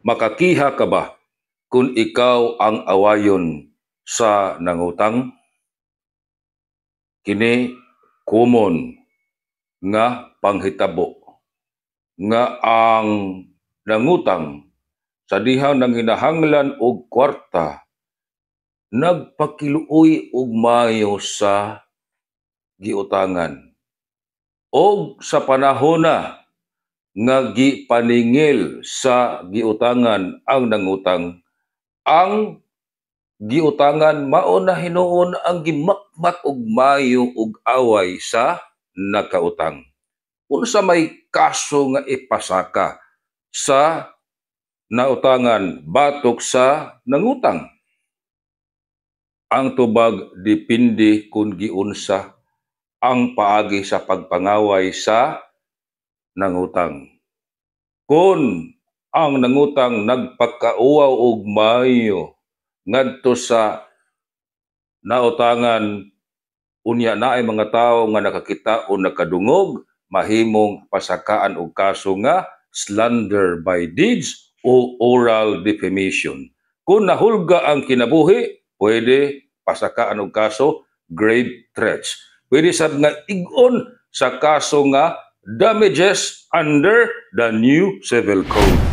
Makakiha ka ba kung ikaw ang awayon sa nangutang? Kini common nga panghitabo nga ang nangutang sa dihang nanginahanglan og kwarta nagpakiluoy og maayo sa giutangan og sa panahona nga gipaningil sa giutangan ang nangutang, ang giutangan mao na hinuon ang gimakmak og maayo og away sa nagkautang. Unsa may kaso nga ipasaka sa nautangan batok sa nangutang? Ang tubag depende kung giunsa ang paagi sa pagpangaway sa nangutang. Kung ang nangutang nagpakauaw og maayo ngadto sa nautangan, unya naay mga tawo nga nakakita o nakadungog, mahimong pasakaan og kaso nga slander by deeds o oral defamation. Kung nahulga ang kinabuhi, pwede pasakaan og kaso grave threats. Pwede sad nga igon sa kaso nga damages under the new civil code.